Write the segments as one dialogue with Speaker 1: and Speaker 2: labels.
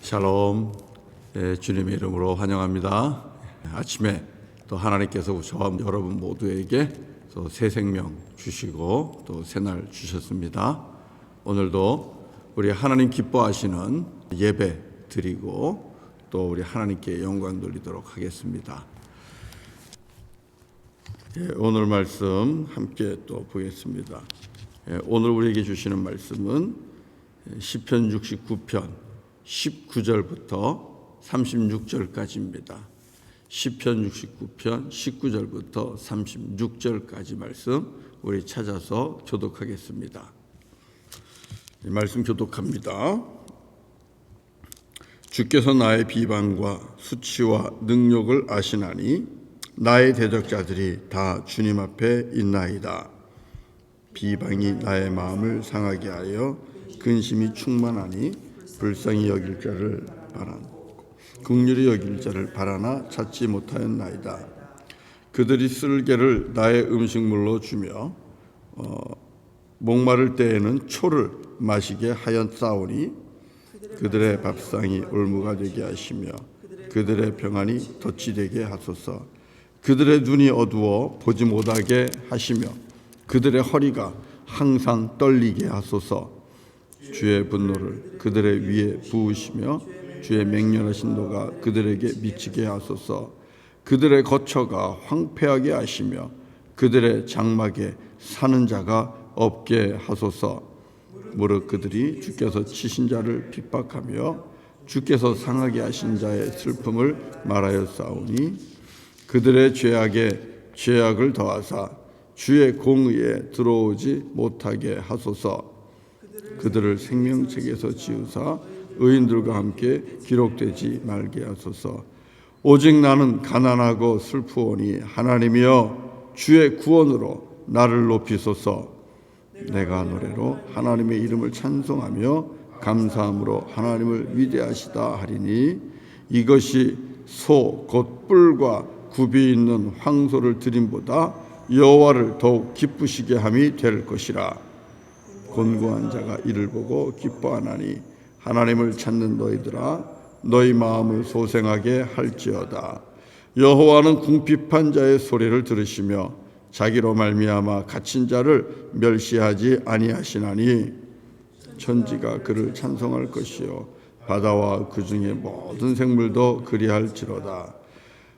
Speaker 1: 샬롬. 주님의 이름으로 환영합니다. 아침에 또 하나님께서 저와 여러분 모두에게 또 새 생명 주시고 또 새날 주셨습니다. 오늘도 우리 하나님 기뻐하시는 예배 드리고 또 우리 하나님께 영광 돌리도록 하겠습니다. 오늘 말씀 함께 또 보겠습니다. 오늘 우리에게 주시는 말씀은 시편 69편 19절부터 36절까지입니다. 시편 69편 19절부터 36절까지 말씀 우리 찾아서 교독하겠습니다. 이 말씀 교독합니다. 주께서 나의 비방과 수치와 능욕을 아시나니 나의 대적자들이 다 주님 앞에 있나이다. 비방이 나의 마음을 상하게 하여 근심이 충만하니 불쌍히 여길 자를 바라고 긍휼히 여길 자를 바라나 찾지 못하였나이다. 그들이 쓸개를 나의 음식물로 주며 목마를 때에는 초를 마시게 하였사오니 그들의 밥상이 올무가 되게 하시며 그들의 병안이 덫이 되게 하소서. 그들의 눈이 어두워 보지 못하게 하시며 그들의 허리가 항상 떨리게 하소서. 주의 분노를 그들의 위에 부으시며 주의 맹렬하신 노가 그들에게 미치게 하소서. 그들의 거처가 황폐하게 하시며 그들의 장막에 사는 자가 없게 하소서. 무릇 그들이 주께서 치신 자를 핍박하며 주께서 상하게 하신 자의 슬픔을 말하였사오니 그들의 죄악에 죄악을 더하사 주의 공의에 들어오지 못하게 하소서. 그들을 생명책에서 지우사 의인들과 함께 기록되지 말게 하소서. 오직 나는 가난하고 슬프오니 하나님이여 주의 구원으로 나를 높이소서. 내가 노래로 하나님의 이름을 찬송하며 감사함으로 하나님을 위대하시다 하리니 이것이 소 곧 뿔과 굽이 있는 황소를 드림보다 여호와를 더욱 기쁘시게 함이 될 것이라. 곤고한 자가 이를 보고 기뻐하나니 하나님을 찾는 너희들아 너희 마음을 소생하게 할지어다. 여호와는 궁핍한 자의 소리를 들으시며 자기로 말미암아 갇힌 자를 멸시하지 아니하시나니 천지가 그를 찬송할 것이요 바다와 그 중에 모든 생물도 그리할지로다.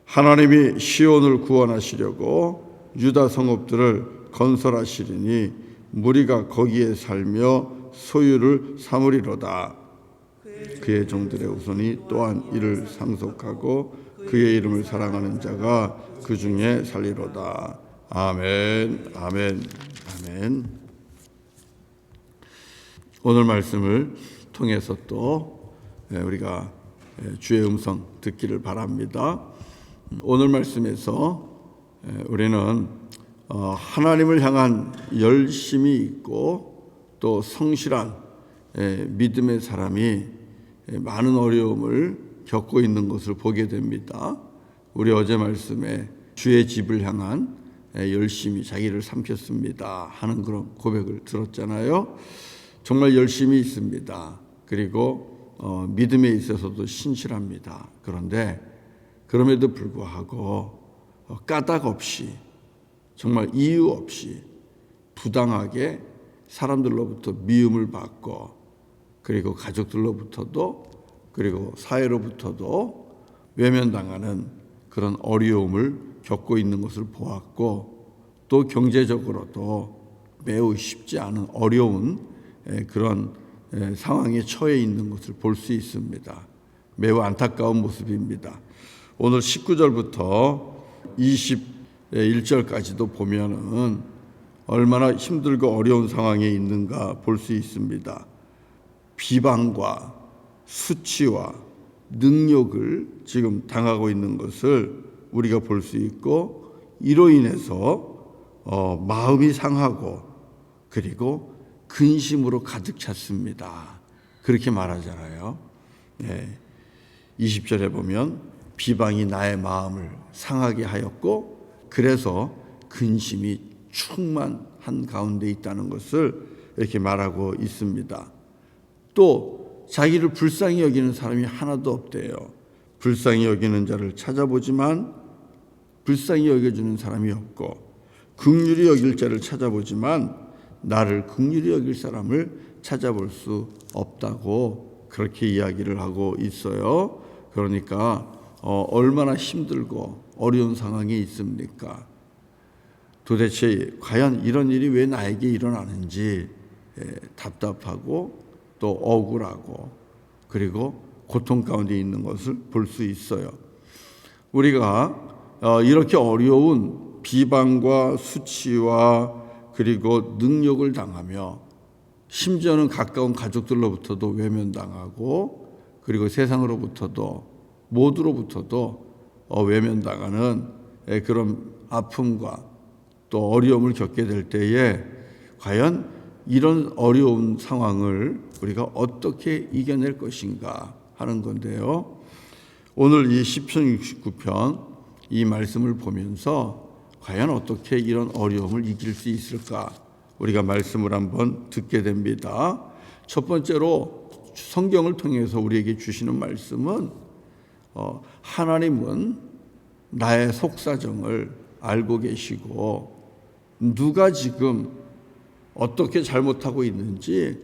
Speaker 1: 하나님이 시온을 구원하시려고 유다 성읍들을 건설하시리니 무리가 거기에 살며 소유를 삼으리로다. 그의 종들의 후손이 또한 이를 상속하고 그의 이름을 사랑하는 자가 그 중에 살리로다. 아멘, 아멘, 아멘. 오늘 말씀을 통해서 또 우리가 주의 음성 듣기를 바랍니다. 오늘 말씀에서 우리는 하나님을 향한 열심이 있고 또 성실한 믿음의 사람이 많은 어려움을 겪고 있는 것을 보게 됩니다. 우리 어제 말씀에 주의 집을 향한 열심이 자기를 삼켰습니다 하는 그런 고백을 들었잖아요. 정말 열심이 있습니다. 그리고 믿음에 있어서도 신실합니다. 그런데 그럼에도 불구하고 까닭 없이 정말 이유 없이 부당하게 사람들로부터 미움을 받고 그리고 가족들로부터도 그리고 사회로부터도 외면당하는 그런 어려움을 겪고 있는 것을 보았고 또 경제적으로도 매우 쉽지 않은 어려운 그런 상황에 처해 있는 것을 볼 수 있습니다. 매우 안타까운 모습입니다. 오늘 19절부터 21절까지도 보면은 얼마나 힘들고 어려운 상황에 있는가 볼 수 있습니다. 비방과 수치와 능욕을 지금 당하고 있는 것을 우리가 볼 수 있고 이로 인해서 마음이 상하고 그리고 근심으로 가득 찼습니다. 그렇게 말하잖아요. 20절에 보면 비방이 나의 마음을 상하게 하였고 그래서 근심이 충만한 가운데 있다는 것을 이렇게 말하고 있습니다. 또 자기를 불쌍히 여기는 사람이 하나도 없대요. 불쌍히 여기는 자를 찾아보지만 불쌍히 여겨주는 사람이 없고, 긍휼히 여길 자를 찾아보지만 나를 긍휼히 여길 사람을 찾아볼 수 없다고 그렇게 이야기를 하고 있어요. 그러니까 얼마나 힘들고 어려운 상황이 있습니까? 도대체 과연 이런 일이 왜 나에게 일어나는지 답답하고 또 억울하고 그리고 고통 가운데 있는 것을 볼 수 있어요. 우리가 이렇게 어려운 비방과 수치와 그리고 능욕을 당하며 심지어는 가까운 가족들로부터도 외면당하고 그리고 세상으로부터도 모두로부터도 외면당하는 그런 아픔과 또 어려움을 겪게 될 때에 과연 이런 어려운 상황을 우리가 어떻게 이겨낼 것인가 하는 건데요. 오늘 이 시편 69편 이 말씀을 보면서 과연 어떻게 이런 어려움을 이길 수 있을까 우리가 말씀을 한번 듣게 됩니다. 첫 번째로 성경을 통해서 우리에게 주시는 말씀은 하나님은 나의 속사정을 알고 계시고 누가 지금 어떻게 잘못하고 있는지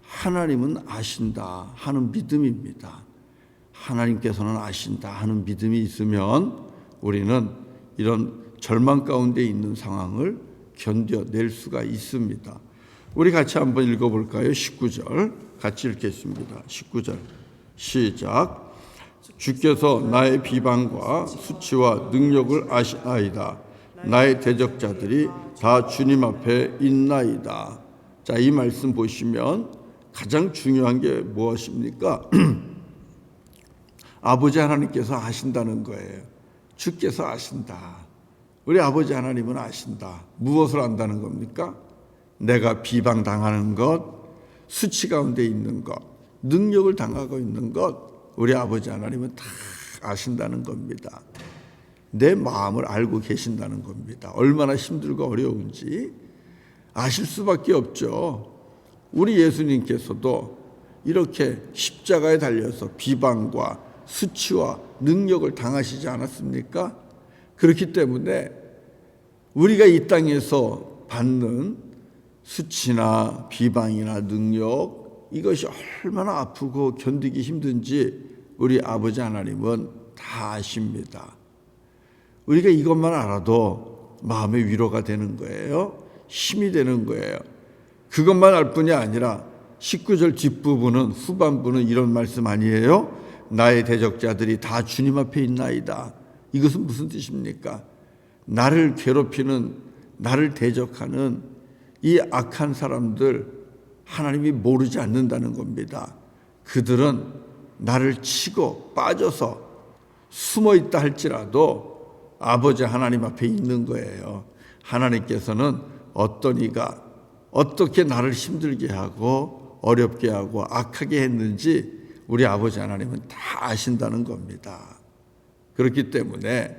Speaker 1: 하나님은 아신다 하는 믿음입니다. 하나님께서는 아신다 하는 믿음이 있으면 우리는 이런 절망 가운데 있는 상황을 견뎌낼 수가 있습니다. 우리 같이 한번 읽어볼까요? 19절 같이 읽겠습니다. 19절 시작. 주께서 나의 비방과 수치와 능력을 아시나이다. 나의 대적자들이 다 주님 앞에 있나이다. 자, 이 말씀 보시면 가장 중요한 게 무엇입니까? 아버지 하나님께서 아신다는 거예요. 주께서 아신다. 우리 아버지 하나님은 아신다. 무엇을 안다는 겁니까? 내가 비방당하는 것, 수치 가운데 있는 것, 능력을 당하고 있는 것, 우리 아버지 하나님은 다 아신다는 겁니다. 내 마음을 알고 계신다는 겁니다. 얼마나 힘들고 어려운지 아실 수밖에 없죠. 우리 예수님께서도 이렇게 십자가에 달려서 비방과 수치와 능력을 당하시지 않았습니까? 그렇기 때문에 우리가 이 땅에서 받는 수치나 비방이나 능력, 이것이 얼마나 아프고 견디기 힘든지 우리 아버지 하나님은 다 아십니다. 우리가 이것만 알아도 마음의 위로가 되는 거예요. 힘이 되는 거예요. 그것만 알 뿐이 아니라 19절 뒷부분은, 후반부는 이런 말씀 아니에요? 나의 대적자들이 다 주님 앞에 있나이다. 이것은 무슨 뜻입니까? 나를 괴롭히는, 나를 대적하는 이 악한 사람들 하나님이 모르지 않는다는 겁니다. 그들은 나를 치고 빠져서 숨어 있다 할지라도 아버지 하나님 앞에 있는 거예요. 하나님께서는 어떤 이가 어떻게 나를 힘들게 하고 어렵게 하고 악하게 했는지 우리 아버지 하나님은 다 아신다는 겁니다. 그렇기 때문에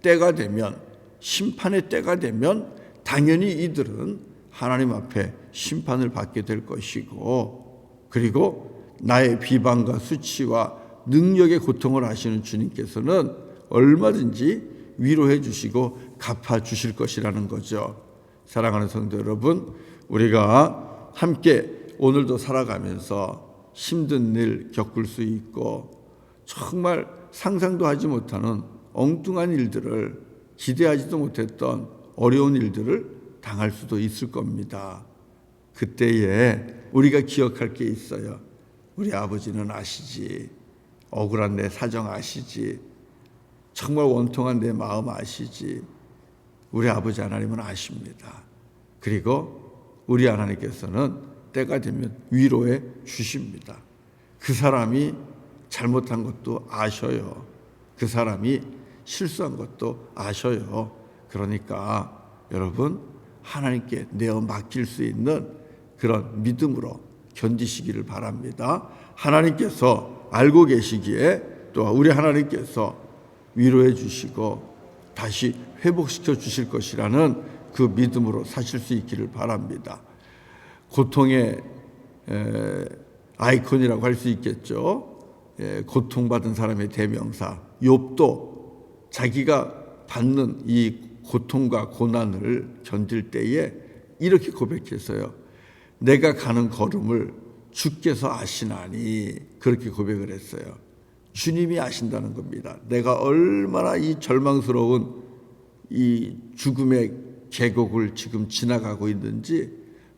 Speaker 1: 때가 되면, 심판의 때가 되면 당연히 이들은 하나님 앞에 심판을 받게 될 것이고, 그리고 나의 비방과 수치와 능력의 고통을 아시는 주님께서는 얼마든지 위로해 주시고 갚아 주실 것이라는 거죠. 사랑하는 성도 여러분, 우리가 함께 오늘도 살아가면서 힘든 일 겪을 수 있고 정말 상상도 하지 못하는 엉뚱한 일들을, 기대하지도 못했던 어려운 일들을 당할 수도 있을 겁니다. 그때에 우리가 기억할 게 있어요. 우리 아버지는 아시지. 억울한 내 사정 아시지. 정말 원통한 내 마음 아시지. 우리 아버지 하나님은 아십니다. 그리고 우리 하나님께서는 때가 되면 위로해 주십니다. 그 사람이 잘못한 것도 아셔요. 그 사람이 실수한 것도 아셔요. 그러니까 여러분, 하나님께 내어 맡길 수 있는 그런 믿음으로 견디시기를 바랍니다. 하나님께서 알고 계시기에 또 우리 하나님께서 위로해 주시고 다시 회복시켜 주실 것이라는 그 믿음으로 사실 수 있기를 바랍니다. 고통의 아이콘이라고 할 수 있겠죠. 고통받은 사람의 대명사. 욥도 자기가 받는 이 고통과 고난을 견딜 때에 이렇게 고백했어요. 내가 가는 걸음을 주께서 아시나니, 그렇게 고백을 했어요. 주님이 아신다는 겁니다. 내가 얼마나 이 절망스러운 이 죽음의 계곡을 지금 지나가고 있는지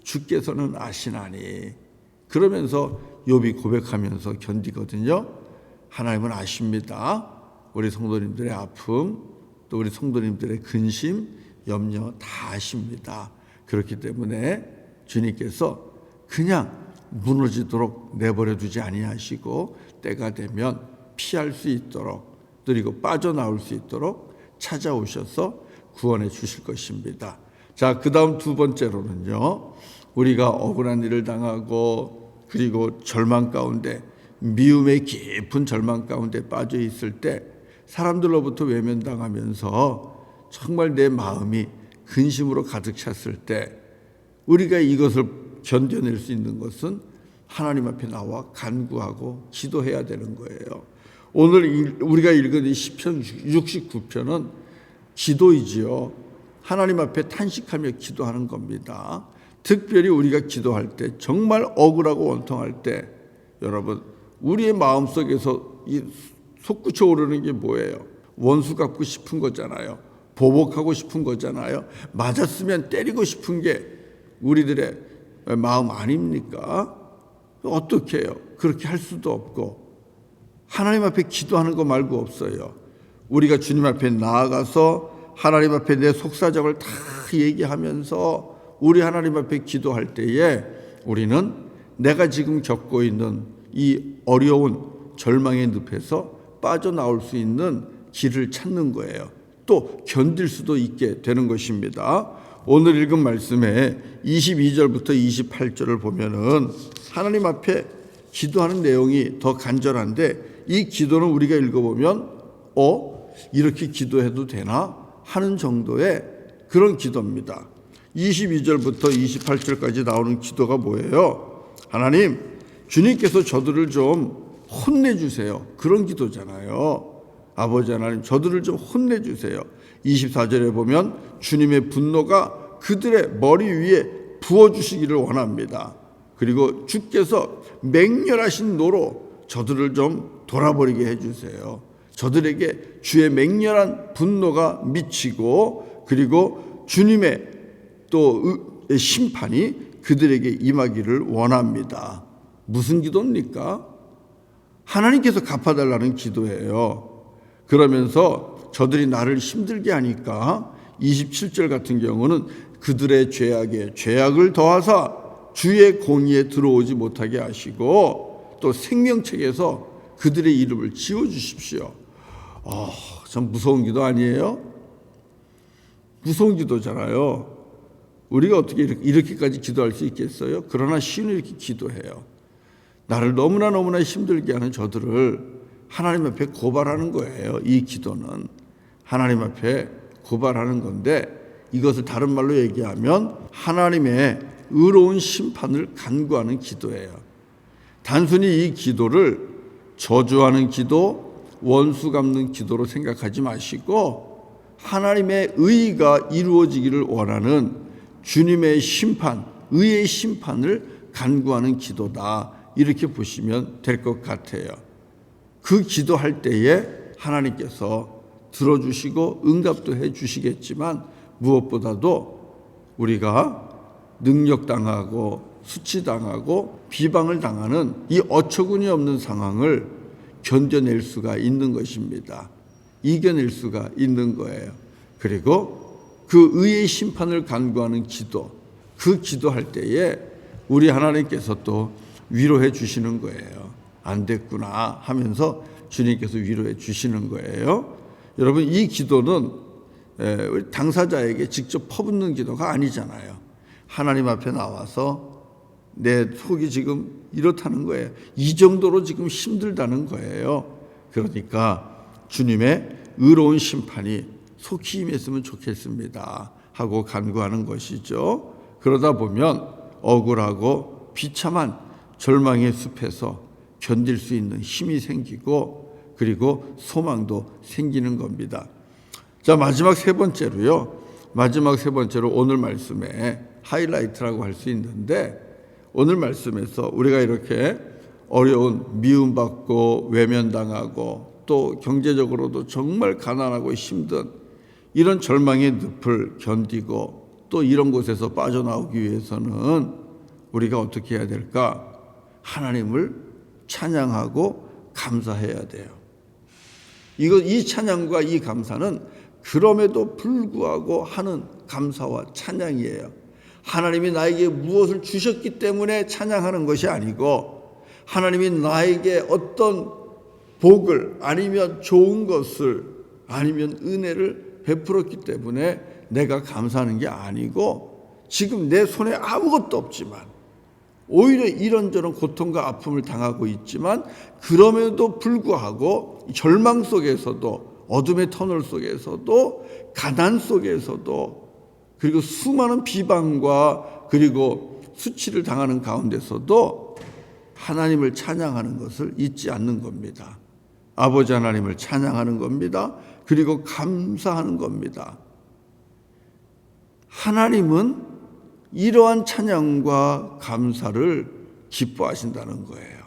Speaker 1: 주께서는 아시나니. 그러면서 욥이 고백하면서 견디거든요. 하나님은 아십니다. 우리 성도님들의 아픔, 또 우리 성도님들의 근심, 염려 다 아십니다. 그렇기 때문에 주님께서 그냥 무너지도록 내버려 두지 아니하시고 때가 되면 피할 수 있도록, 그리고 빠져나올 수 있도록 찾아오셔서 구원해 주실 것입니다. 자, 그 다음 두 번째로는요, 우리가 억울한 일을 당하고 그리고 절망 가운데, 미움의 깊은 절망 가운데 빠져 있을 때 사람들로부터 외면당하면서 정말 내 마음이 근심으로 가득 찼을 때 우리가 이것을 견뎌낼 수 있는 것은 하나님 앞에 나와 간구하고 기도해야 되는 거예요. 오늘 우리가 읽은 이 시편 69편은 기도이지요. 하나님 앞에 탄식하며 기도하는 겁니다. 특별히 우리가 기도할 때, 정말 억울하고 원통할 때, 여러분, 우리의 마음속에서 이 솟구쳐 오르는 게 뭐예요? 원수 갚고 싶은 거잖아요. 보복하고 싶은 거잖아요. 맞았으면 때리고 싶은 게 우리들의 마음 아닙니까? 어떻게 해요? 그렇게 할 수도 없고, 하나님 앞에 기도하는 거 말고 없어요. 우리가 주님 앞에 나아가서 하나님 앞에 내 속사정을 다 얘기하면서 우리 하나님 앞에 기도할 때에 우리는 내가 지금 겪고 있는 이 어려운 절망의 늪에서 빠져나올 수 있는 길을 찾는 거예요. 또 견딜 수도 있게 되는 것입니다. 오늘 읽은 말씀에 22절부터 28절을 보면은 하나님 앞에 기도하는 내용이 더 간절한데, 이 기도는 우리가 읽어보면 이렇게 기도해도 되나 하는 정도의 그런 기도입니다. 22절부터 28절까지 나오는 기도가 뭐예요? 하나님, 주님께서 저들을 좀 혼내주세요. 그런 기도잖아요. 아버지 하나님, 저들을 좀 혼내주세요. 24절에 보면 주님의 분노가 그들의 머리 위에 부어주시기를 원합니다. 그리고 주께서 맹렬하신 노로 저들을 좀 돌아버리게 해주세요. 저들에게 주의 맹렬한 분노가 미치고, 그리고 주님의 또 심판이 그들에게 임하기를 원합니다. 무슨 기도입니까? 하나님께서 갚아달라는 기도예요. 그러면서 저들이 나를 힘들게 하니까 27절 같은 경우는 그들의 죄악에 죄악을 더하사 주의 공의에 들어오지 못하게 하시고, 또 생명책에서 그들의 이름을 지워주십시오. 참 무서운 기도 아니에요? 무서운 기도잖아요. 우리가 어떻게 이렇게까지 기도할 수 있겠어요? 그러나 신은 이렇게 기도해요. 나를 너무나 힘들게 하는 저들을 하나님 앞에 고발하는 거예요. 이 기도는 하나님 앞에 고발하는 건데, 이것을 다른 말로 얘기하면 하나님의 의로운 심판을 간구하는 기도예요. 단순히 이 기도를 저주하는 기도, 원수 갚는 기도로 생각하지 마시고, 하나님의 의가 이루어지기를 원하는 주님의 심판, 의의 심판을 간구하는 기도다, 이렇게 보시면 될 것 같아요. 그 기도할 때에 하나님께서 들어주시고 응답도 해주시겠지만, 무엇보다도 우리가 능력당하고 수치당하고 비방을 당하는 이 어처구니 없는 상황을 견뎌낼 수가 있는 것입니다. 이겨낼 수가 있는 거예요. 그리고 그 의의 심판을 간구하는 기도, 그 기도할 때에 우리 하나님께서 또 위로해 주시는 거예요. 안 됐구나 하면서 주님께서 위로해 주시는 거예요. 여러분, 이 기도는 우리 당사자에게 직접 퍼붓는 기도가 아니잖아요. 하나님 앞에 나와서 내 속이 지금 이렇다는 거예요. 이 정도로 지금 힘들다는 거예요. 그러니까 주님의 의로운 심판이 속히 임했으면 좋겠습니다 하고 간구하는 것이죠. 그러다 보면 억울하고 비참한 절망의 숲에서 견딜 수 있는 힘이 생기고 그리고 소망도 생기는 겁니다. 자, 마지막 세 번째로 오늘 말씀의 하이라이트라고 할 수 있는데, 오늘 말씀에서 우리가 이렇게 어려운 미움받고 외면당하고 또 경제적으로도 정말 가난하고 힘든 이런 절망의 늪을 견디고 또 이런 곳에서 빠져나오기 위해서는 우리가 어떻게 해야 될까? 하나님을 찬양하고 감사해야 돼요. 이 찬양과 이 감사는 그럼에도 불구하고 하는 감사와 찬양이에요. 하나님이 나에게 무엇을 주셨기 때문에 찬양하는 것이 아니고, 하나님이 나에게 어떤 복을 아니면 좋은 것을 아니면 은혜를 베풀었기 때문에 내가 감사하는 게 아니고, 지금 내 손에 아무것도 없지만 오히려 이런저런 고통과 아픔을 당하고 있지만 그럼에도 불구하고 절망 속에서도, 어둠의 터널 속에서도, 가난 속에서도, 그리고 수많은 비방과 그리고 수치를 당하는 가운데서도 하나님을 찬양하는 것을 잊지 않는 겁니다. 아버지 하나님을 찬양하는 겁니다. 그리고 감사하는 겁니다. 하나님은 이러한 찬양과 감사를 기뻐하신다는 거예요.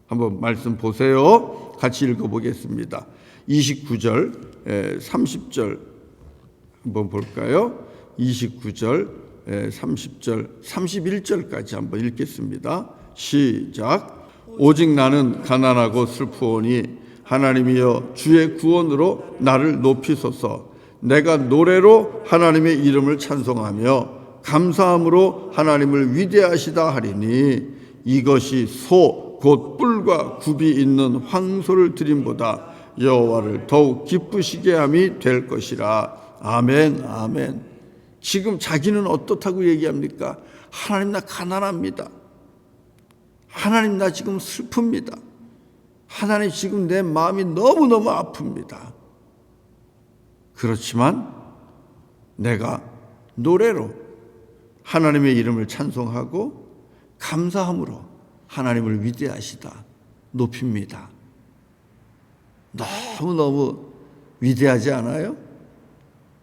Speaker 1: 한번 말씀 보세요. 같이 읽어보겠습니다. 29절, 30절 한번 볼까요? 29절, 30절, 31절까지 한번 읽겠습니다. 시작. 오직 나는 가난하고 슬프오니 하나님이여 주의 구원으로 나를 높이소서. 내가 노래로 하나님의 이름을 찬송하며 감사함으로 하나님을 위대하시다 하리니 이것이 소 곧 뿔과 굽이 있는 황소를 드림보다 여호와를 더욱 기쁘시게 함이 될 것이라. 아멘, 아멘. 지금 자기는 어떻다고 얘기합니까? 하나님, 나 가난합니다. 하나님, 나 지금 슬픕니다. 하나님, 지금 내 마음이 너무너무 아픕니다. 그렇지만 내가 노래로 하나님의 이름을 찬송하고 감사함으로 하나님을 위대하시다 높입니다. 너무너무 위대하지 않아요?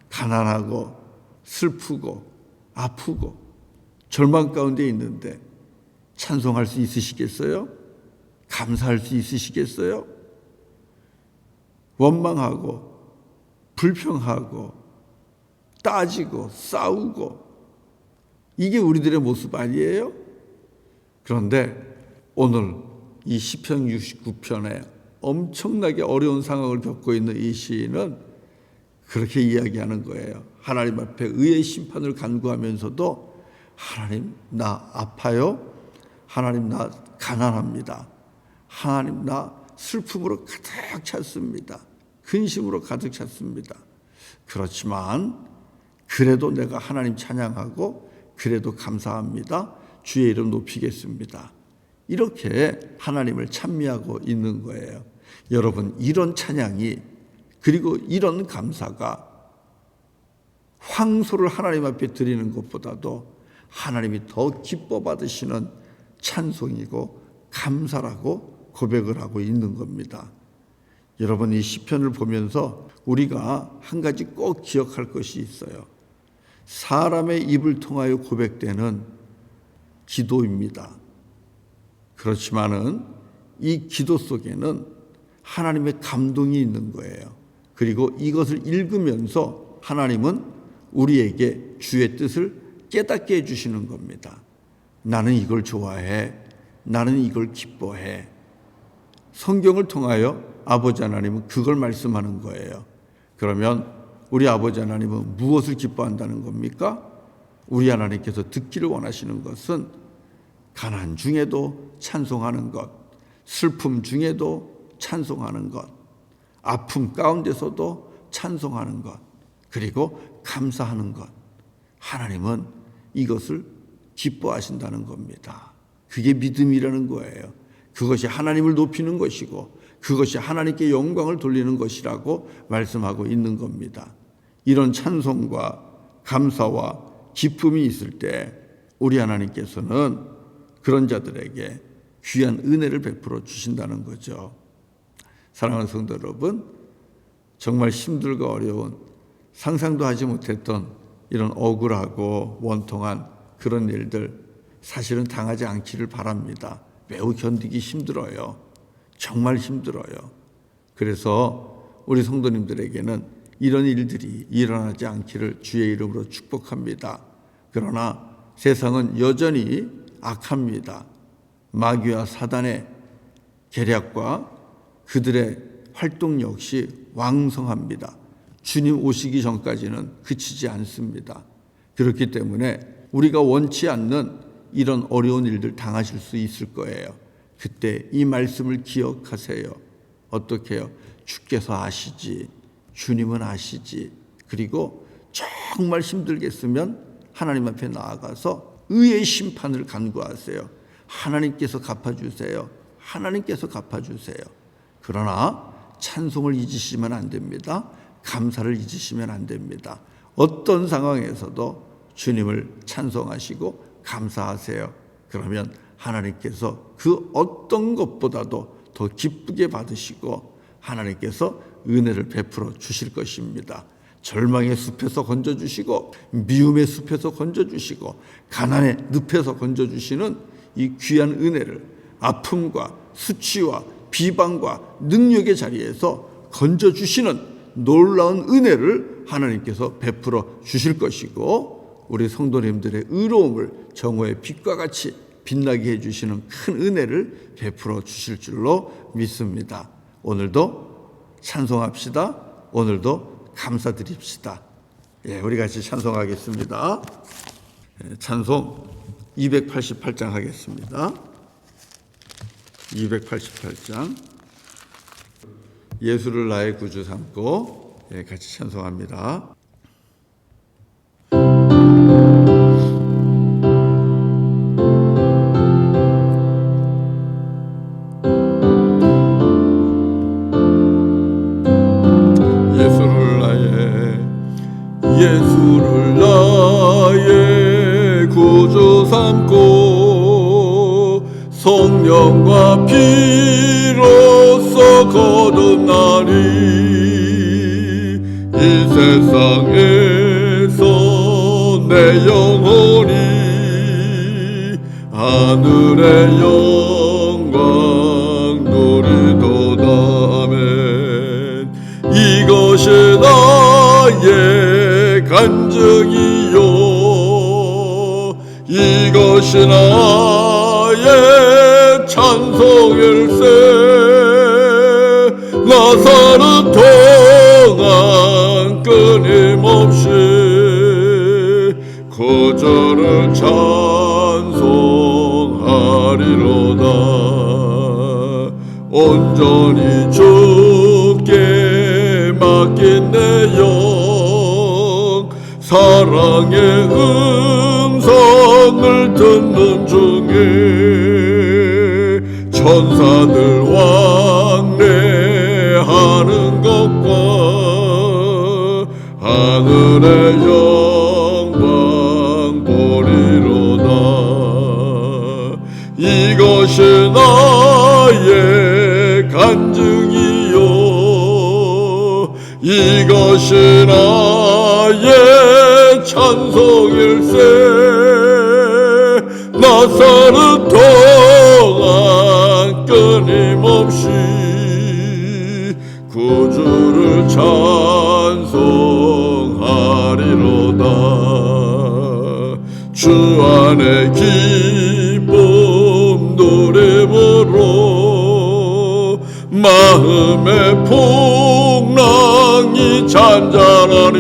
Speaker 1: 가난하고 슬프고 아프고 절망 가운데 있는데 찬송할 수 있으시겠어요? 감사할 수 있으시겠어요? 원망하고 불평하고 따지고 싸우고 이게 우리들의 모습 아니에요? 그런데 오늘 이 시편 69편에 엄청나게 어려운 상황을 겪고 있는 이 시인은 그렇게 이야기하는 거예요. 하나님 앞에 의의 심판을 간구하면서도 하나님, 나 아파요. 하나님, 나 가난합니다. 하나님, 나 슬픔으로 가득 찼습니다. 근심으로 가득 찼습니다. 그렇지만 그래도 내가 하나님 찬양하고 그래도 감사합니다. 주의 이름 높이겠습니다. 이렇게 하나님을 찬미하고 있는 거예요. 여러분, 이런 찬양이 그리고 이런 감사가 황소를 하나님 앞에 드리는 것보다도 하나님이 더 기뻐 받으시는 찬송이고 감사라고 고백을 하고 있는 겁니다. 여러분, 이 시편을 보면서 우리가 한 가지 꼭 기억할 것이 있어요. 사람의 입을 통하여 고백되는 기도입니다. 그렇지만은 이 기도 속에는 하나님의 감동이 있는 거예요. 그리고 이것을 읽으면서 하나님은 우리에게 주의 뜻을 깨닫게 해주시는 겁니다. 나는 이걸 좋아해. 나는 이걸 기뻐해. 성경을 통하여 아버지 하나님은 그걸 말씀하는 거예요. 그러면 우리 아버지 하나님은 무엇을 기뻐한다는 겁니까? 우리 하나님께서 듣기를 원하시는 것은 가난 중에도 찬송하는 것, 슬픔 중에도 찬송하는 것, 아픔 가운데서도 찬송하는 것, 그리고 감사하는 것. 하나님은 이것을 기뻐하신다는 겁니다. 그게 믿음이라는 거예요. 그것이 하나님을 높이는 것이고 그것이 하나님께 영광을 돌리는 것이라고 말씀하고 있는 겁니다. 이런 찬송과 감사와 기쁨이 있을 때 우리 하나님께서는 그런 자들에게 귀한 은혜를 베풀어 주신다는 거죠. 사랑하는 성도 여러분, 정말 힘들고 어려운, 상상도 하지 못했던 이런 억울하고 원통한 그런 일들 사실은 당하지 않기를 바랍니다. 매우 견디기 힘들어요. 정말 힘들어요. 그래서 우리 성도님들에게는 이런 일들이 일어나지 않기를 주의 이름으로 축복합니다. 그러나 세상은 여전히 악합니다. 마귀와 사단의 계략과 그들의 활동 역시 왕성합니다. 주님 오시기 전까지는 그치지 않습니다. 그렇기 때문에 우리가 원치 않는 이런 어려운 일들 당하실 수 있을 거예요. 그때 이 말씀을 기억하세요. 어떻게 해요? 주께서 아시지, 주님은 아시지. 그리고 정말 힘들겠으면 하나님 앞에 나아가서 의의 심판을 간구하세요. 하나님께서 갚아주세요. 하나님께서 갚아주세요. 그러나 찬송을 잊으시면 안 됩니다. 감사를 잊으시면 안 됩니다. 어떤 상황에서도 주님을 찬송하시고 감사하세요. 그러면 하나님께서 그 어떤 것보다도 더 기쁘게 받으시고 하나님께서 은혜를 베풀어 주실 것입니다. 절망의 숲에서 건져주시고 미움의 숲에서 건져주시고 가난의 늪에서 건져주시는 이 귀한 은혜를 아픔과 수치와 비방과 능력의 자리에서 건져주시는 놀라운 은혜를 하나님께서 베풀어 주실 것이고 우리 성도님들의 의로움을 정오의 빛과 같이 빛나게 해주시는 큰 은혜를 베풀어 주실 줄로 믿습니다. 오늘도 찬송합시다. 오늘도 감사드립시다. 우리 같이 찬송하겠습니다. 찬송 288장 하겠습니다. 288장 예수를 나의 구주 삼고 같이 찬송합니다. 예수를 나의 구주 삼고 성령과 피로써 거듭나니 이 세상에서 내 영혼이 하늘의 영광 누리도다. 아멘. 이것이 나의 간증이요 이것이 나의 찬송일세. 나사는 동안 끊임없이 구주를 찬송하리로다. 온전히 주께 맡긴 내 영 사랑의 음성을 듣는 중에 천사들 왕래하는 것과 하늘의 영광 보리로다. 이것이 나의 간증이요 이것이 나의 찬송일세. 나사는 동안 끊임없이 구주를 찬송하리로다. 주 안에 기쁨 노래으로 마음의 풍랑이 잔잔하니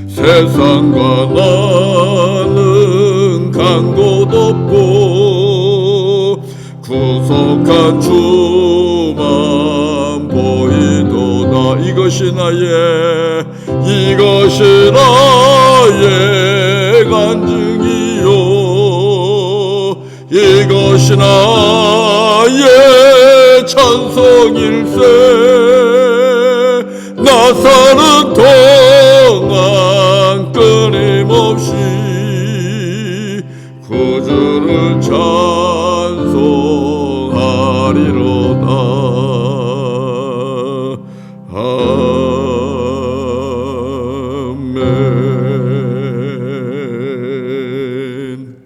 Speaker 1: 세상과 나는 간 곳 없고 구속한 주만 보이도다. 이것이 나의 간증이요 이것이 나의 찬송일세. 나사는 동안 끊임없이 구주를 찬송하리로다.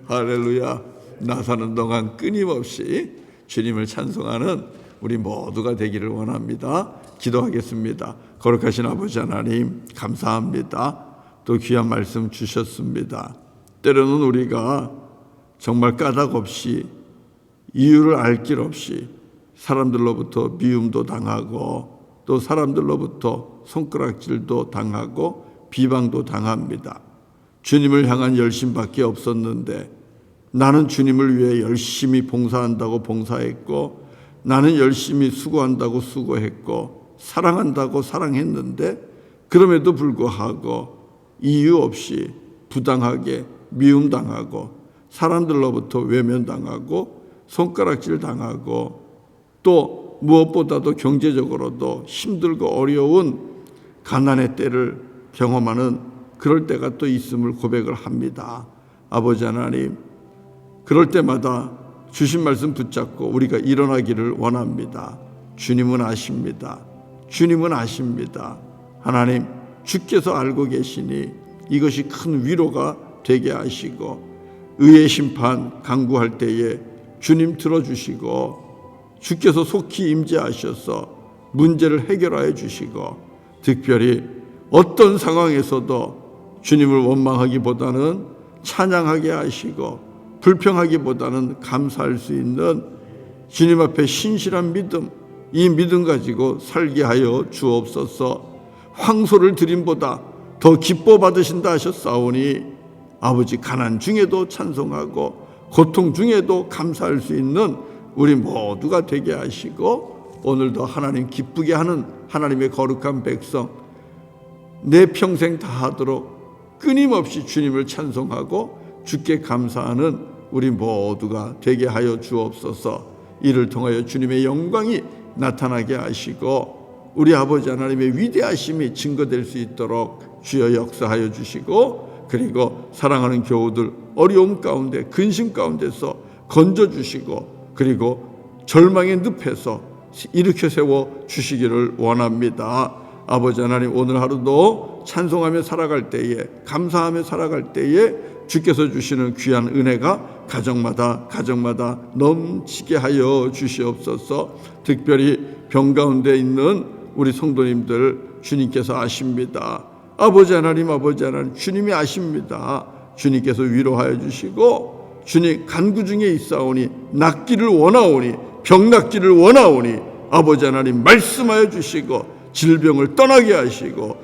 Speaker 1: 할렐루야. 나 사는 동안 끊임없이 주님을 찬송하는 우리 모두가 되기를 원합니다. 기도하겠습니다. 거룩하신 아버지 하나님, 감사합니다. 또 귀한 말씀 주셨습니다. 때로는 우리가 정말 까닭 없이, 이유를 알 길 없이 사람들로부터 미움도 당하고, 또 사람들로부터 손가락질도 당하고 비방도 당합니다. 주님을 향한 열심밖에 없었는데, 나는 주님을 위해 열심히 봉사한다고 봉사했고, 나는 열심히 수고한다고 수고했고, 사랑한다고 사랑했는데, 그럼에도 불구하고 이유 없이 부당하게 미움당하고, 사람들로부터 외면당하고, 손가락질 당하고, 또 무엇보다도 경제적으로도 힘들고 어려운 가난의 때를 경험하는 그럴 때가 또 있음을 고백을 합니다. 아버지 하나님, 그럴 때마다 주신 말씀 붙잡고 우리가 일어나기를 원합니다. 주님은 아십니다. 주님은 아십니다. 하나님, 주께서 알고 계시니 이것이 큰 위로가 되게 하시고, 의의 심판 강구할 때에 주님 들어주시고, 주께서 속히 임재하셔서 문제를 해결하여 주시고, 특별히 어떤 상황에서도 주님을 원망하기보다는 찬양하게 하시고, 불평하기보다는 감사할 수 있는 주님 앞에 신실한 믿음, 이 믿음 가지고 살게 하여 주옵소서. 황소를 드림보다 더 기뻐 받으신다 하셨사오니, 아버지, 가난 중에도 찬송하고 고통 중에도 감사할 수 있는 우리 모두가 되게 하시고, 오늘도 하나님 기쁘게 하는 하나님의 거룩한 백성, 내 평생 다하도록 끊임없이 주님을 찬송하고 주께 감사하는 우리 모두가 되게 하여 주옵소서. 이를 통하여 주님의 영광이 나타나게 하시고, 우리 아버지 하나님의 위대하심이 증거될 수 있도록 주여 역사하여 주시고, 그리고 사랑하는 교우들 어려움 가운데, 근심 가운데서 건져주시고, 그리고 절망의 늪에서 일으켜 세워 주시기를 원합니다. 아버지 하나님, 오늘 하루도 찬송하며 살아갈 때에, 감사하며 살아갈 때에 주께서 주시는 귀한 은혜가 가정마다 넘치게 하여 주시옵소서. 특별히 병 가운데 있는 우리 성도님들 주님께서 아십니다. 아버지 하나님, 주님이 아십니다. 주님께서 위로하여 주시고, 주님 간구 중에 있사오니 낫기를 원하오니, 병 낫기를 원하오니, 아버지 하나님 말씀하여 주시고 질병을 떠나게 하시고,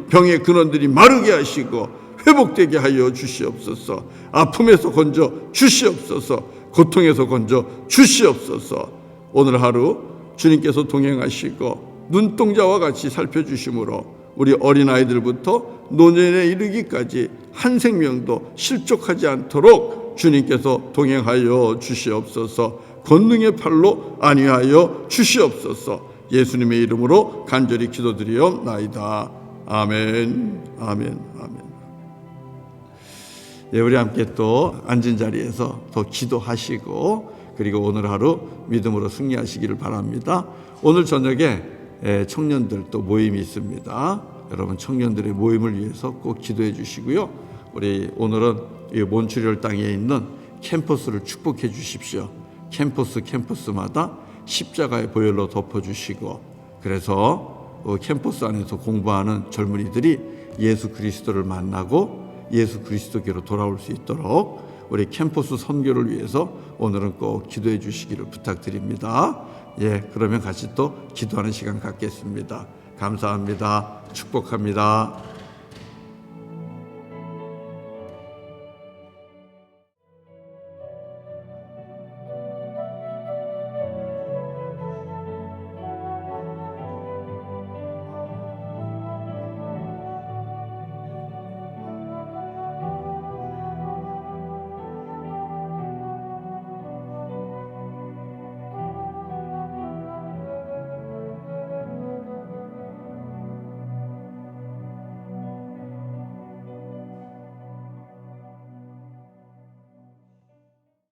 Speaker 1: 병의 근원들이 마르게 하시고 회복되게 하여 주시옵소서. 아픔에서 건져 주시옵소서. 고통에서 건져 주시옵소서. 오늘 하루 주님께서 동행하시고 눈동자와 같이 살펴주심으로 우리 어린아이들부터 노년에 이르기까지 한 생명도 실족하지 않도록 주님께서 동행하여 주시옵소서. 권능의 팔로 안위하여 주시옵소서. 예수님의 이름으로 간절히 기도드리옵나이다. 아멘, 아멘, 아멘. 예, 우리 함께 또 앉은 자리에서 더 기도하시고, 그리고 오늘 하루 믿음으로 승리하시기를 바랍니다. 오늘 저녁에 청년들 또 모임이 있습니다. 여러분 청년들의 모임을 위해서 꼭 기도해 주시고요. 우리 오늘은 이 몬트리올 땅에 있는 캠퍼스를 축복해 주십시오. 캠퍼스마다 십자가의 보혈로 덮어주시고, 그래서 캠퍼스 안에서 공부하는 젊은이들이 예수 그리스도를 만나고 예수 그리스도께로 돌아올 수 있도록 우리 캠퍼스 선교를 위해서 오늘은 꼭 기도해 주시기를 부탁드립니다. 예, 그러면 같이 또 기도하는 시간 갖겠습니다. 감사합니다. 축복합니다.